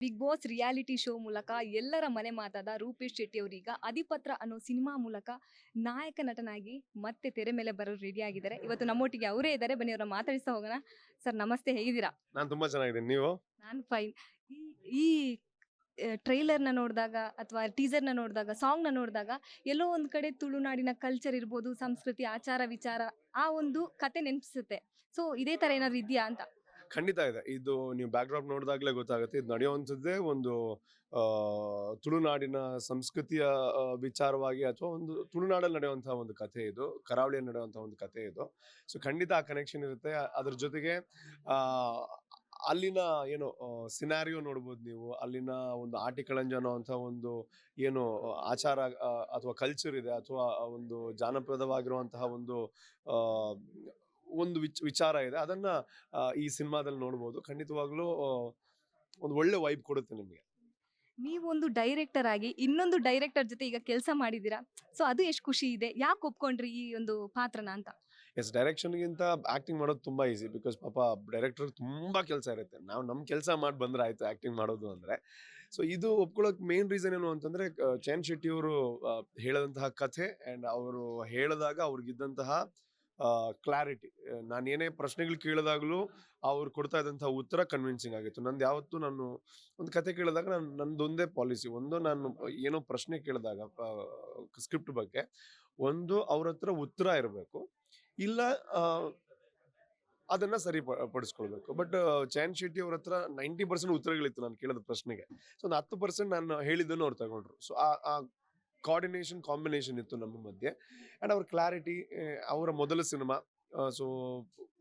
Big boss reality show ಮೂಲಕ ಎಲ್ಲರ ಮನೆ ಮಾತಾದ ರೂಪೇಶ್ ಶೆಟ್ಟಿ ಅವರೀಗ ಅಧಿಪತ್ರ ಅನ್ನೋ ಸಿನಿಮಾ ಮೂಲಕ ನಾಯಕ ನಟನಾಗಿ ಮತ್ತೆ ತೆರೆ ಮೇಲೆ ಬರೋರು ರೆಡಿ ಆಗಿದ್ದಾರೆ. ಇವತ್ತು ನಮ್ಮೊಟ್ಟಿಗೆ ಅವರೇ ಇದ್ದಾರೆ. ಬನ್ನಿ ಅವ್ರನ್ನ ಮಾತಾಡಿಸ್ತಾ ಹೋಗೋಣ. ಸರ್ ನಮಸ್ತೆ, ಹೇಗಿದ್ದೀರಾ? ನಾನು ತುಂಬಾ ಚೆನ್ನಾಗಿದ್ದೀನಿ. ನೀವು? ನಾನು ಫೈನ್. ಈ ಈ ಟ್ರೈಲರ್ನ ನೋಡಿದಾಗ ಅಥವಾ ಟೀಸರ್ನ ನೋಡಿದಾಗ ಸಾಂಗ್ನ ನೋಡಿದಾಗ ಎಲ್ಲೋ ಒಂದು ಕಡೆ ತುಳುನಾಡಿನ ಕಲ್ಚರ್ ಇರ್ಬೋದು, ಸಂಸ್ಕೃತಿ, ಆಚಾರ ವಿಚಾರ ಆ ಒಂದು ಕತೆ ನೆನಪಿಸುತ್ತೆ. ಸೊ ಇದೇ ತರ ಏನಾದ್ರು ಇದೆಯಾ ಅಂತ? ಖಂಡಿತ ಇದೆ. ಇದು ನೀವು ಬ್ಯಾಕ್ ಡ್ರಾಪ್ ನೋಡಿದಾಗಲೇ ಗೊತ್ತಾಗುತ್ತೆ. ಇದು ನಡೆಯುವಂಥದ್ದೇ ಒಂದು ಆ, ತುಳುನಾಡಿನ ಸಂಸ್ಕೃತಿಯ ವಿಚಾರವಾಗಿ, ಅಥವಾ ಒಂದು ತುಳುನಾಡಲ್ಲಿ ನಡೆಯುವಂತಹ ಒಂದು ಕಥೆ ಇದು. ಕರಾವಳಿಯಲ್ಲಿ ನಡೆಯುವಂತಹ ಒಂದು ಕಥೆ ಇದು. ಸೊ ಖಂಡಿತ ಆ ಕನೆಕ್ಷನ್ ಇರುತ್ತೆ. ಅದ್ರ ಜೊತೆಗೆ ಆ ಅಲ್ಲಿನ ಏನು ಸಿನಾರಿಯೋ ನೋಡ್ಬೋದು ನೀವು. ಅಲ್ಲಿನ ಒಂದು ಆಟಿಕಳಂಜ ಅನ್ನೋವಂಥ ಒಂದು ಏನು ಆಚಾರ ಅಥವಾ ಕಲ್ಚರ್ ಇದೆ, ಅಥವಾ ಒಂದು ಜಾನಪದವಾಗಿರುವಂತಹ ಆ, ಒಂದು ವಿಚಾರ ಇದೆ. ಅದನ್ನ ಈ ಸಿನಿಮಾದಲ್ಲಿ ನೋಡ್ಬೋದು. ಖಂಡಿತವಾಗ್ಲೂ ಒಂದು ಒಳ್ಳೆ ವೈಬ್ ಕೊಡುತ್ತೆ ನಿಮಗೆ. ನೀವೊಂದು ಡೈರೆಕ್ಟರ್ ಆಗಿ ಇನ್ನೊಂದು ಡೈರೆಕ್ಟರ್ ಜೊತೆ ಈಗ ಕೆಲಸ ಮಾಡಿದ್ದೀರಾ. ಸೊ ಅದು ಎಷ್ಟು ಖುಷಿ ಇದೆ, ಯಾಕೆ ಒಪ್ಕೊಂಡ್ರಿ ಈ ಒಂದು ಪಾತ್ರನ ಅಂತ? ಎಸ್, ಡೈರೆಕ್ಷನ್ಗಿಂತ ಆಕ್ಟಿಂಗ್ ಮಾಡೋದು ತುಂಬಾ ಈಸಿ. ಬಿಕಾಸ್ ಪಾಪ ಡೈರೆಕ್ಟರ್ ತುಂಬಾ ಕೆಲಸ ಇರುತ್ತೆ. ನಾವು ನಮ್ಮ ಕೆಲಸ ಮಾಡಿ ಬಂದ್ರೆ ಆಯ್ತು ಆಕ್ಟಿಂಗ್ ಮಾಡೋದು ಅಂದ್ರೆ. ಸೊ ಇದು ಒಪ್ಕೊಳ್ಳೋಕೆ ಮೇನ್ ರೀಸನ್ ಏನು ಅಂತಂದ್ರೆ, ಚೈನ್ ಶೆಟ್ಟಿ ಅವರು ಹೇಳದಂತಹ ಕಥೆ ಅಂಡ್ ಅವರು ಹೇಳಿದಾಗ ಅವ್ರಿಗಿದ್ದಂತಹ ಕ್ಲಾರಿಟಿ. ನಾನು ಏನೇ ಪ್ರಶ್ನೆಗಳು ಕೇಳಿದಾಗಲೂ ಅವ್ರು ಕೊಡ್ತಾ ಇದ್ದಂತಹ ಉತ್ತರ ಕನ್ವಿನ್ಸಿಂಗ್ ಆಗಿತ್ತು. ನಂದು ಯಾವತ್ತು ನಾನು ಒಂದು ಕತೆ ಕೇಳಿದಾಗ ನಂದೊಂದೇ ಪಾಲಿಸಿ. ಒಂದು, ನಾನು ಏನೋ ಪ್ರಶ್ನೆ ಕೇಳಿದಾಗ ಸ್ಕ್ರಿಪ್ಟ್ ಬಗ್ಗೆ, ಒಂದು ಅವ್ರ ಹತ್ರ ಉತ್ತರ ಇರಬೇಕು, ಇಲ್ಲ ಅದನ್ನ ಪಡಿಸ್ಕೊಳ್ಬೇಕು. ಬಟ್ ಚೈನ್ ಶೆಟ್ಟಿ ಅವ್ರ ಹತ್ರ 90% ಉತ್ತರಗಳಿತ್ತು ನಾನು ಕೇಳಿದ ಪ್ರಶ್ನೆಗೆ. ಸೊ ಒಂದು 10% ನಾನು ಹೇಳಿದ್ದನ್ನು ಅವ್ರು ತಗೊಂಡ್ರು. ಸೊ ಆ ಕೋಆರ್ಡಿನೇಷನ್, ಕಾಂಬಿನೇಷನ್ ಇತ್ತು ನಮ್ಮ ಮಧ್ಯೆ. ಅಂಡ್ ಅವ್ರ ಕ್ಲಾರಿಟಿ, ಅವರ ಮೊದಲ ಸಿನಿಮಾ. ಸೊ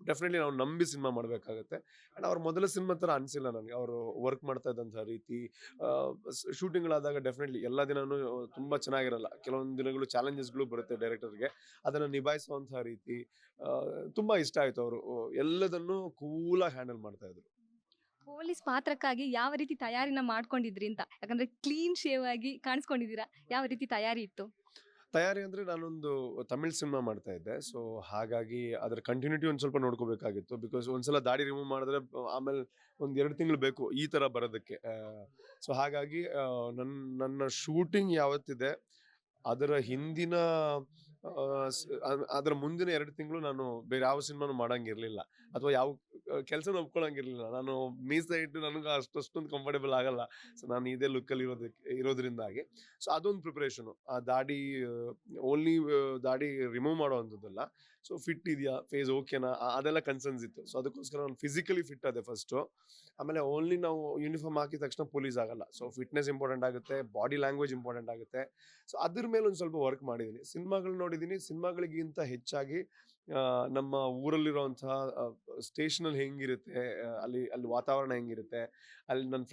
ಡೆಫಿನೆಟ್ಲಿ ನಾವು ನಂಬಿ ಸಿನಿಮಾ ಮಾಡಬೇಕಾಗತ್ತೆ. ಅಂಡ್ ಅವ್ರ ಮೊದಲ ಸಿನಿಮಾ ತರ ಅನ್ಸಿಲ್ಲ ನನಗೆ. ಅವರು ವರ್ಕ್ ಮಾಡ್ತಾ ಇದ್ದಂತಹ ರೀತಿ, ಶೂಟಿಂಗ್ಗಳಾದಾಗ ಡೆಫಿನೆಟ್ಲಿ ಎಲ್ಲ ದಿನನೂ ತುಂಬಾ ಚೆನ್ನಾಗಿರಲ್ಲ. ಕೆಲವೊಂದು ದಿನಗಳು ಚಾಲೆಂಜಸ್ಗಳು ಬರುತ್ತೆ ಡೈರೆಕ್ಟರ್ಗೆ. ಅದನ್ನ ನಿಭಾಯಿಸುವಂತಹ ರೀತಿ ತುಂಬಾ ಇಷ್ಟ ಆಯ್ತು. ಅವರು ಎಲ್ಲದನ್ನು ಕೂಲಾಗಿ ಹ್ಯಾಂಡಲ್ ಮಾಡ್ತಾ ಇದ್ರು. ಪೊಲೀಸ್ ಪಾತ್ರಕ್ಕಾಗಿ ಯಾವ ರೀತಿ ತಯಾರಿನ ಮಾಡ್ಕೊಂಡಿದ್ರಿ ಅಂತ? ಯಾಕಂದ್ರೆ ಕ್ಲೀನ್ ಶೇವ್ ಆಗಿ ಕಾಣಿಸ್ಕೊಂಡಿದ್ದೀರಾ. ಯಾವ ರೀತಿ ತಯಾರಿ ಇತ್ತು? ತಯಾರಿ ಅಂದ್ರೆ, ನಾನೊಂದು ತಮಿಳ್ ಸಿನಿಮಾ ಮಾಡ್ತಾ ಇದ್ದೆ. ಸೊ ಹಾಗಾಗಿ ಅದ್ರ ಕಂಟಿನ್ಯೂಟಿ ಒಂದ್ ಸ್ವಲ್ಪ ನೋಡ್ಕೋಬೇಕಾಗಿತ್ತು. ಬಿಕಾಸ್ ಒಂದ್ಸಲ ದಾಡಿ ರಿಮೂವ್ ಮಾಡಿದ್ರೆ ಆಮೇಲೆ ಒಂದ್ 2 ತಿಂಗಳು ಬೇಕು ಈ ತರ ಬರೋದಕ್ಕೆ. ಸೊ ಹಾಗಾಗಿ ನನ್ನ ಶೂಟಿಂಗ್ ಯಾವತ್ತಿದೆ ಅದರ ಹಿಂದಿನ ಅದರ ಮುಂದಿನ 2 ತಿಂಗಳು ನಾನು ಬೇರೆ ಯಾವ ಸಿನಿಮಾನು ಮಾಡಂಗಿರ್ಲಿಲ್ಲ, ಅಥವಾ ಯಾವ ಕೆಲಸನ ಒಪ್ಕೊಳಂಗಿರ್ಲಿಲ್ಲ. ನಾನು ಮೀಸೆ ಇಟ್ಟು ನನಗೆ ಅಷ್ಟೊಂದು ಕಂಫರ್ಟೇಬಲ್ ಆಗಲ್ಲ. ಸೊ ನಾನು ಇದೇ ಲುಕ್ಕಲ್ಲಿ ಇರೋದ್ರಿಂದಾಗಿ. ಸೊ ಅದೊಂದು ಪ್ರಿಪರೇಷನ್. ಆ ದಾಡಿ ಓನ್ಲಿ ದಾಡಿ ರಿಮೂವ್ ಮಾಡುವಂಥದ್ದಲ್ಲ. ಸೊ ಫಿಟ್ ಇದೆಯಾ, ಫೇಸ್ ಓಕೆನಾ, ಅದೆಲ್ಲ ಕನ್ಸರ್ನ್ಸ್ ಇತ್ತು. ಸೊ ಅದಕ್ಕೋಸ್ಕರ ನಾನು ಫಿಸಿಕಲಿ ಫಿಟ್ ಅದೇ ಫಸ್ಟ್. ಆಮೇಲೆ ಓನ್ಲಿ ನಾವು ಯೂನಿಫಾರ್ಮ್ ಹಾಕಿದ ತಕ್ಷಣ ಪೊಲೀಸ್ ಆಗಲ್ಲ. ಸೊ ಫಿಟ್ನೆಸ್ ಇಂಪಾರ್ಟೆಂಟ್ ಆಗುತ್ತೆ, ಬಾಡಿ ಲ್ಯಾಂಗ್ವೇಜ್ ಇಂಪಾರ್ಟೆಂಟ್ ಆಗುತ್ತೆ. ಸೊ ಅದ್ರ ಮೇಲೆ ಒಂದು ಸ್ವಲ್ಪ ವರ್ಕ್ ಮಾಡಿದ್ದೀನಿ. ಸಿನಿಮಾಗಳು ನೋಡಿದ್ದೀನಿ. ಸಿನಿಮಾಗಳಿಗಿಂತ ಹೆಚ್ಚಾಗಿ ನಮ್ಮ ಊರಲ್ಲಿರುವಂತಹ ಸ್ಟೇಷನ್ ಅಲ್ಲಿ ಹೆಂಗಿರುತ್ತೆ, ಅಲ್ಲಿ ಅಲ್ಲಿ ವಾತಾವರಣ ಹೆಂಗಿರುತ್ತೆ, ಅಲ್ಲಿ ನನ್ನ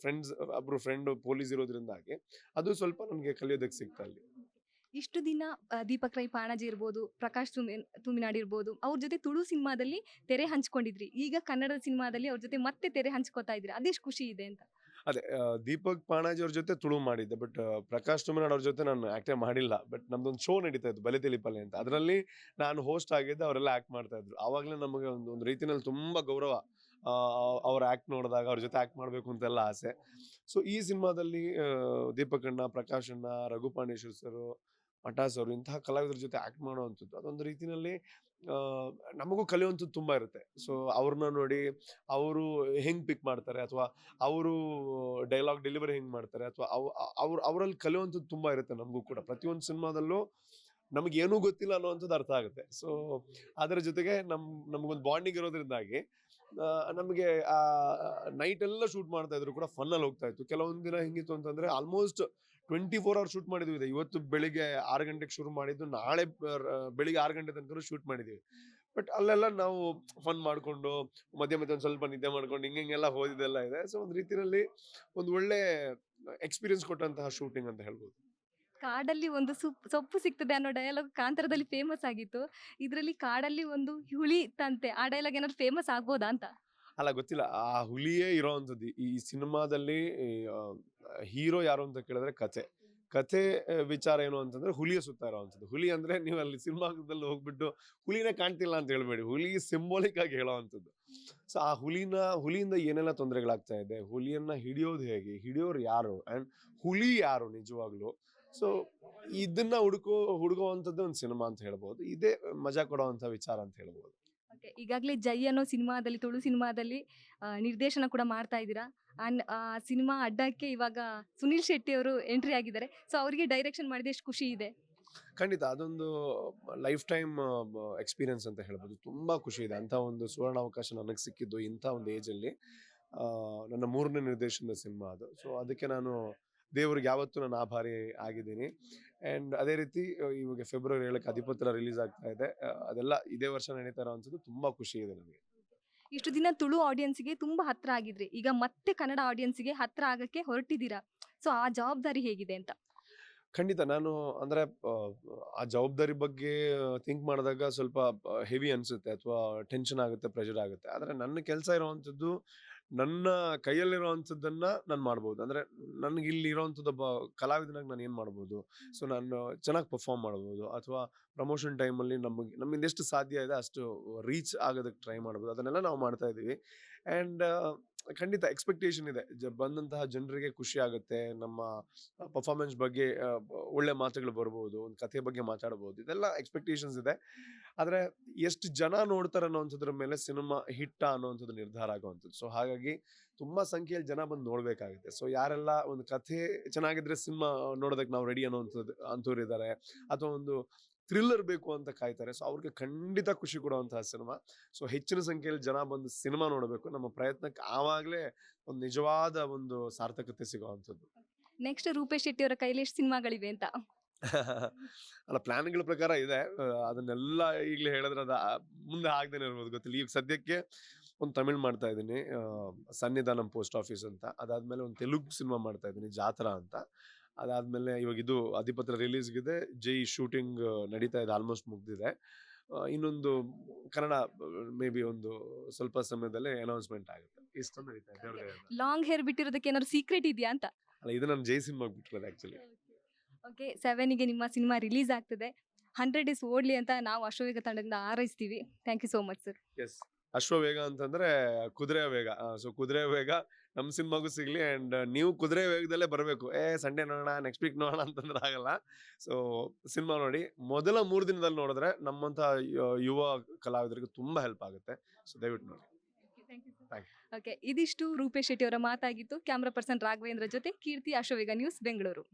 ಫ್ರೆಂಡ್ಸ್ ಒಬ್ರು ಫ್ರೆಂಡ್ ಪೊಲೀಸ್ ಇರೋದ್ರಿಂದಾಗಿ ಅದು ಸ್ವಲ್ಪ ನನಗೆ ಕಲಿಯೋದಕ್ಕೆ ಸಿಗ್ತಾ ಅಲ್ಲಿ. ಇಷ್ಟು ದಿನ ದೀಪಕ್ ರೈ ಪಾಣಾಜಿ ಇರ್ಬೋದು, ಪ್ರಕಾಶ್ ತುಮಿನಾಡಿ ಇರ್ಬೋದು, ಅವ್ರ ಜೊತೆ ತುಳು ಸಿನಿಮಾದಲ್ಲಿ ತೆರೆ ಹಂಚ್ಕೊಂಡಿದ್ರಿ. ಈಗ ಕನ್ನಡದ ಸಿನಿಮಾದಲ್ಲಿ ಅವ್ರ ಜೊತೆ ಮತ್ತೆ ತೆರೆ ಹಂಚ್ಕೋತಾ ಇದ್ರಿ. ಅದೆಷ್ಟು ಖುಷಿ ಇದೆ ಅಂತ? ಅದೇ, ದೀಪಕ್ ಪಾಣಾಜಿ ಅವ್ರ ಜೊತೆ ತುಳು ಮಾಡಿದ್ದೆ. ಬಟ್ ಪ್ರಕಾಶ್ ತುಮನಾಡ್ ಅವ್ರ ಜೊತೆ ನಾನು ಆಕ್ಟೇ ಮಾಡಿಲ್ಲ. ಬಟ್ ನಮ್ದೊಂದು ಶೋ ನಡೀತಾ ಇತ್ತು, ಬಲೆ ತಿಳಿಪಲ್ಲೆ ಅಂತ. ಅದರಲ್ಲಿ ನಾನು ಹೋಸ್ಟ್ ಆಗಿದ್ದೆ, ಅವರೆಲ್ಲ ಆಕ್ಟ್ ಮಾಡ್ತಾ ಇದ್ರು. ಆವಾಗಲೇ ನಮಗೆ ಒಂದು ರೀತಿನಲ್ಲಿ ತುಂಬಾ ಗೌರವ. ಅವ್ರ ಆಕ್ಟ್ ನೋಡಿದಾಗ ಅವ್ರ ಜೊತೆ ಆಕ್ಟ್ ಮಾಡ್ಬೇಕು ಅಂತೆಲ್ಲ ಆಸೆ. ಸೊ ಈ ಸಿನಿಮಾದಲ್ಲಿ ದೀಪಕ್ ಅಣ್ಣ, ಪ್ರಕಾಶ್ ಅಣ್ಣ, ರಘು ಪಾಂಡೇಶ್ವರ್ ಸರ್, ಮಟಾಸ್ ಅವರು, ಇಂತಹ ಕಲಾವಿದರ ಜೊತೆ ಆಕ್ಟ್ ಮಾಡುವಂಥದ್ದು ಅದೊಂದು ರೀತಿನಲ್ಲಿ ನಮಗೂ ಕಲಿಯುವಂಥದ್ದು ತುಂಬಾ ಇರುತ್ತೆ. ಸೊ ಅವ್ರನ್ನ ನೋಡಿ ಅವರು ಹೆಂಗ್ ಪಿಕ್ ಮಾಡ್ತಾರೆ, ಅಥವಾ ಅವರು ಡೈಲಾಗ್ ಡೆಲಿವರಿ ಹೆಂಗ್ ಮಾಡ್ತಾರೆ, ಅಥವಾ ಅವರಲ್ಲಿ ಕಲಿಯುವಂಥದ್ದು ತುಂಬಾ ಇರುತ್ತೆ ನಮಗೂ ಕೂಡ. ಪ್ರತಿಯೊಂದು ಸಿನಿಮಾದಲ್ಲೂ ನಮ್ಗೆ ಏನೂ ಗೊತ್ತಿಲ್ಲ ಅನ್ನೋವಂಥದ್ದು ಅರ್ಥ ಆಗುತ್ತೆ. ಸೊ ಅದರ ಜೊತೆಗೆ ನಮಗೊಂದು ಬಾಂಡಿಂಗ್ ಇರೋದ್ರಿಂದಾಗಿ ನಮಗೆ ಆ ನೈಟ್ ಎಲ್ಲ ಶೂಟ್ ಮಾಡ್ತಾ ಇದ್ರು ಕೂಡ ಫನ್ ಅಲ್ಲಿ ಹೋಗ್ತಾ ಇತ್ತು. ಕೆಲವೊಂದು ದಿನ ಹೆಂಗಿತ್ತು ಅಂತಂದ್ರೆ, ಆಲ್ಮೋಸ್ಟ್ 24 ಅವರ್ ಶೂಟ್ ಮಾಡಿದ್ವಿ. ಇವತ್ತು ಬೆಳಿಗ್ಗೆ 6 ಗಂಟೆಗೆ ಶುರು ಮಾಡಿದ್ದು, ನಾಳೆ ಬೆಳಿಗ್ಗೆ 6 ಗಂಟೆ ತನಕ ಶೂಟ್ ಮಾಡಿದೀವಿ. ಬಟ್ ಅಲ್ಲೆಲ್ಲ ನಾವು ಫನ್ ಮಾಡ್ಕೊಂಡು, ಮಧ್ಯೆ ಒಂದ್ ಸ್ವಲ್ಪ ನಿದ್ದೆ ಮಾಡ್ಕೊಂಡು, ಹಿಂಗೆಲ್ಲ ಹೋದಿದ್ದೆಲ್ಲ ಇದೆ. ಸೊ ಒಂದ್ ರೀತಿಯಲ್ಲಿ ಒಂದು ಒಳ್ಳೆ ಎಕ್ಸ್ಪೀರಿಯನ್ಸ್ ಕೊಟ್ಟಂತಹ ಶೂಟಿಂಗ್ ಅಂತ ಹೇಳ್ಬೋದು. ಕಾಡಲ್ಲಿ ಒಂದು ಸೊಪ್ಪು ಸಿಗ್ತದೆ ಅನ್ನೋ ಡೈಲಾಗ್ ಕಾಂತಾರದಲ್ಲಿ ಫೇಮಸ್ ಆಗಿತ್ತು. ಇದರಲ್ಲಿ ಕಾಡಲ್ಲಿ ಒಂದು ಹುಳಿ ತಂತೆ, ಆ ಡೈಲಾಗ್ ಏನಾದ್ರು ಫೇಮಸ್ ಆಗ್ಬೋದಾ ಅಂತ? ಅಲ್ಲ, ಗೊತ್ತಿಲ್ಲ. ಆ ಹುಲಿಯೇ ಇರೋವಂಥದ್ದು ಈ ಸಿನಿಮಾದಲ್ಲಿ. ಹೀರೋ ಯಾರು ಅಂತ ಕೇಳಿದ್ರೆ ಕಥೆ ವಿಚಾರ ಏನು ಅಂತಂದ್ರೆ, ಹುಲಿಯ ಸುತ್ತ ಇರೋವಂಥದ್ದು. ಹುಲಿ ಅಂದ್ರೆ ನೀವು ಅಲ್ಲಿ ಸಿನಿಮಾದಲ್ಲಿ ಹೋಗ್ಬಿಟ್ಟು ಹುಲಿನೇ ಕಾಣ್ತಿಲ್ಲ ಅಂತ ಹೇಳ್ಬೇಡಿ. ಹುಲಿ ಸಿಂಬಾಲಿಕ್ ಆಗಿ ಹೇಳೋವಂಥದ್ದು. ಸೊ ಆ ಹುಲಿಯಿಂದ ಏನೆಲ್ಲ ತೊಂದರೆಗಳಾಗ್ತಾ ಇದೆ, ಹುಲಿಯನ್ನ ಹಿಡಿಯೋದು ಹೇಗೆ, ಹಿಡಿಯೋರು ಯಾರು ಅಂಡ್ ಹುಲಿ ಯಾರು ನಿಜವಾಗ್ಲು. ಸೊ ಇದನ್ನ ಹುಡುಗುವಂಥದ್ದು ಒಂದು ಸಿನಿಮಾ ಅಂತ ಹೇಳ್ಬೋದು. ಇದೇ ಮಜಾ ಕೊಡುವಂತ ವಿಚಾರ ಅಂತ ಹೇಳ್ಬೋದು. ಓಕೆ, ಈಗಾಗಲೇ ಜೈ ಅನ್ನೋ ಸಿನಿಮಾದಲ್ಲಿ, ತುಳು ಸಿನಿಮಾದಲ್ಲಿ ನಿರ್ದೇಶನ ಕೂಡ ಮಾಡ್ತಾ ಇದ್ದೀರಾ. ಆ ಸಿನಿಮಾ ಅಡ್ಡಕ್ಕೆ ಇವಾಗ ಸುನಿಲ್ ಶೆಟ್ಟಿ ಅವರು ಎಂಟ್ರಿ ಆಗಿದ್ದಾರೆ. ಸೊ ಅವರಿಗೆ ಡೈರೆಕ್ಷನ್ ಮಾಡಿದ ಎಷ್ಟು ಖುಷಿ ಇದೆ. ಖಂಡಿತ ಅದೊಂದು ಲೈಫ್ ಟೈಮ್ ಎಕ್ಸ್ಪೀರಿಯನ್ಸ್ ಅಂತ ಹೇಳ್ಬೋದು. ತುಂಬಾ ಖುಷಿ ಇದೆ ಅಂತ ಒಂದು ಸುವರ್ಣ ಅವಕಾಶ ನನಗೆ ಸಿಕ್ಕಿದ್ದು ಇಂಥ ಒಂದು ಏಜಲ್ಲಿ. ನನ್ನ 3ನೇ ನಿರ್ದೇಶನದ ಸಿನಿಮಾ ಅದು. ಸೊ ಅದಕ್ಕೆ ನಾನು ದೇವ್ರಿಗೆ ಯಾವತ್ತೂ ನಾನು ಆಭಾರಿ ಆಗಿದ್ದೀನಿ. ಆ್ಯಂಡ್ ಅದೇ ರೀತಿ ಇವಾಗ ಫೆಬ್ರವರಿ 7ಕ್ಕೆ ಅಧಿಪತ್ರ ರಿಲೀಸ್ ಆಗ್ತಾ ಇದೆ. ಅದೆಲ್ಲ ಇದೇ ವರ್ಷ ನಡೀತಾ ಇರೋವಂಥದ್ದು ತುಂಬ ಖುಷಿ ಇದೆ ನನಗೆ. ಇಷ್ಟು ದಿನ ತುಳು ಆಡಿಯನ್ಸ್ಗೆ ತುಂಬಾ ಹತ್ರ ಆಗಿದ್ರಿ, ಈಗ ಮತ್ತೆ ಕನ್ನಡ ಆಡಿಯನ್ಸ್ಗೆ ಹತ್ರ ಆಗಕ್ಕೆ ಹೊರಟಿದ್ದೀರಾ. ಸೊ ಆ ಜವಾಬ್ದಾರಿ ಹೇಗಿದೆ ಅಂತ. ಖಂಡಿತ ನಾನು ಅಂದರೆ ಆ ಜವಾಬ್ದಾರಿ ಬಗ್ಗೆ ಥಿಂಕ್ ಮಾಡಿದಾಗ ಸ್ವಲ್ಪ ಹೆವಿ ಅನಿಸುತ್ತೆ ಅಥವಾ ಟೆನ್ಷನ್ ಆಗುತ್ತೆ, ಪ್ರೆಷರ್ ಆಗುತ್ತೆ. ಆದರೆ ನನ್ನ ಕೆಲಸ ಇರೋವಂಥದ್ದು ನನ್ನ ಕೈಯಲ್ಲಿರೋವಂಥದ್ದನ್ನ ನಾನು ಮಾಡ್ಬೋದು. ಅಂದರೆ ನನಗೆ ಇಲ್ಲಿ ಇರೋವಂಥದ್ದು ಒಬ್ಬ ಕಲಾವಿದನಾಗಿ ನಾನು ಏನು ಮಾಡ್ಬೋದು, ಸೊ ನಾನು ಚೆನ್ನಾಗಿ ಪರ್ಫಾರ್ಮ್ ಮಾಡ್ಬೋದು ಅಥವಾ ಪ್ರಮೋಷನ್ ಟೈಮಲ್ಲಿ ನಮ್ಮಿಂದ ಎಷ್ಟು ಸಾಧ್ಯ ಇದೆ ಅಷ್ಟು ರೀಚ್ ಆಗೋದಕ್ಕೆ ಟ್ರೈ ಮಾಡ್ಬೋದು. ಅದನ್ನೆಲ್ಲ ನಾವು ಮಾಡ್ತಾ ಇದ್ದೀವಿ. ಆ್ಯಂಡ್ ಖಂಡಿತ ಎಕ್ಸ್ಪೆಕ್ಟೇಷನ್ ಇದೆ. ಬಂದಂತಹ ಜನರಿಗೆ ಖುಷಿ ಆಗುತ್ತೆ, ನಮ್ಮ ಪರ್ಫಾರ್ಮೆನ್ಸ್ ಬಗ್ಗೆ ಒಳ್ಳೆ ಮಾತುಗಳು ಬರ್ಬೋದು, ಒಂದು ಕಥೆ ಬಗ್ಗೆ ಮಾತಾಡ್ಬೋದು, ಇದೆಲ್ಲ ಎಕ್ಸ್ಪೆಕ್ಟೇಷನ್ಸ್ ಇದೆ. ಆದರೆ ಎಷ್ಟು ಜನ ನೋಡ್ತಾರೆ ಅನ್ನೋವಂಥದ್ರ ಮೇಲೆ ಸಿನಿಮಾ ಹಿಟ್ಟ ಅನ್ನೋವಂಥದ್ದು ನಿರ್ಧಾರ ಆಗುವಂಥದ್ದು. ಸೊ ಹಾಗಾಗಿ ತುಂಬ ಸಂಖ್ಯೆಯಲ್ಲಿ ಜನ ಬಂದು ನೋಡಬೇಕಾಗುತ್ತೆ. ಸೊ ಯಾರೆಲ್ಲ ಒಂದು ಕಥೆ ಚೆನ್ನಾಗಿದ್ರೆ ಸಿನಿಮಾ ನೋಡೋದಕ್ಕೆ ನಾವು ರೆಡಿ ಅಂಥವ್ರು ಇದ್ದಾರೆ, ಅಥವಾ ಒಂದು ಥ್ರಿಲ್ಲರ್ ಬೇಕು ಅಂತ ಕಾಯ್ತಾರೆ. ಸೊ ಅವ್ರಿಗೆ ಖಂಡಿತ ಖುಷಿ ಕೊಡುವಂತಹ ಸಿನಿಮಾ. ಸೊ ಹೆಚ್ಚಿನ ಸಂಖ್ಯೆಯಲ್ಲಿ ಜನ ಬಂದು ಸಿನಿಮಾ ನೋಡಬೇಕು. ನಮ್ಮ ಪ್ರಯತ್ನಕ್ಕೆ ಆವಾಗಲೇ ಒಂದು ನಿಜವಾದ ಒಂದು ಸಾರ್ಥಕತೆ ಸಿಗುವಂಥದ್ದು. ನೆಕ್ಸ್ಟ್ ರೂಪೇಶ್ ಶೆಟ್ಟಿ ಅವರ ಕೈಲಿ ಎಷ್ಟು ಸಿನಿಮಾಗಳಿವೆ ಅಂತ. ಅಲ್ಲ, ಪ್ಲಾನ್ಗಳ ಪ್ರಕಾರ ಇದೆ. ಅದನ್ನೆಲ್ಲ ಈಗಲೇ ಹೇಳಿದ್ರೆ ಅದು ಮುಂದೆ ಆಗದೇನೆ ಇರ್ಬೋದು, ಗೊತ್ತಿಲ್ಲ. ಈಗ ಸದ್ಯಕ್ಕೆ ಒಂದು ತಮಿಳ್ ಮಾಡ್ತಾ ಇದ್ದೀನಿ, ಸನ್ನಿಧಾನಂ ಪೋಸ್ಟ್ ಆಫೀಸ್ ಅಂತ. ಅದಾದ್ಮೇಲೆ ಒಂದು ತೆಲುಗು ಸಿನಿಮಾ ಮಾಡ್ತಾ ಇದ್ದೀನಿ, ಜಾತ್ರಾ ಅಂತ. ಅದಾದ್ಮೇಲೆ ಇವಾಗ ಇದು ಅಧಿಪತ್ರ ರಿಲೀಸ್ಗಿದೆ, ಜೈ ಶೂಟಿಂಗ್ ನಡೀತಾ ಇದೆ, ಆಲ್ಮೋಸ್ಟ್ ಮುಗ್ದಿದೆ. ಇನ್ನೊಂದು ಕನ್ನಡ ಮೇ ಬಿ ಒಂದು ಸ್ವಲ್ಪ ಸಮಯದಲ್ಲೇ ಅನೌನ್ಸ್ಮೆಂಟ್ ಆಗುತ್ತೆ. ಇಷ್ಟೊಂದು ನಡೀತಾ ಇದೆ ದೇವ್ರ ದಯೆಯಿಂದ. ಲಾಂಗ್ ಹೇರ್ ಬಿಟ್ಟಿರೋದಕ್ಕೆ ಏನಾದ್ರು ಸೀಕ್ರೆಟ್ ಇದೆಯಾ ಅಂತ. ಅಲ್ಲ, ಇದು ನಾನು ಜೈ ಸಿನಿಮಾಗೆ ಬಿಟ್ಟಿರೋದು ಆ್ಯಕ್ಚುಲಿ. ಓಕೆ, 7ಗೆ ನಿಮ್ಮ ಸಿನಿಮಾ ರಿಲೀಸ್ ಆಗ್ತದೆ. 100 ಡೇಸ್ ಓಡ್ಲಿ ಅಂತ ನಾವು ಅಶ್ವವೇಗ ತಂಡದಿಂದ ಹಾರೈಸ್ತೀವಿ. Thank you so much sir. Yes, Ashwavega ಅಂತಂದ್ರೆ ಕುದುರೆ ವೇಗ. ಸೊ ಕುದುರೆ ವೇಗ ನಮ್ಮ ಸಿನಿಮಾಗೂ ಸಿಗ್ಲಿ. ಆ್ಯಂಡ್ ನೀವು ಕುದುರೆ ವೇಗದಲ್ಲೇ ಬರಬೇಕು. ಸಂಡೇ ನೋಡೋಣ, ನೆಕ್ಸ್ಟ್ ವೀಕ್ ನೋಡೋಣ ಅಂತಂದ್ರೆ ಆಗಲ್ಲ. ಸೊ ಸಿನಿಮಾ ನೋಡಿ, ಮೊದಲ 3 ದಿನದಲ್ಲಿ ನೋಡಿದ್ರೆ ನಮ್ಮಂಥ ಯುವ ಕಲಾವಿದರಿಗೆ ತುಂಬ ಹೆಲ್ಪ್ ಆಗುತ್ತೆ. ಸೊ ದಯವಿಟ್ಟು ನೋಡಿ. ಓಕೆ, ಇದಿಷ್ಟು ರೂಪೇಶ್ ಶೆಟ್ಟಿ ಅವರ ಮಾತಾಗಿತ್ತು. ಕ್ಯಾಮ್ರಾ ಪರ್ಸನ್ ರಾಘವೇಂದ್ರ ಜೊತೆ ಕೀರ್ತಿ, ಅಶ್ವವೇಗ ನ್ಯೂಸ್, ಬೆಂಗಳೂರು.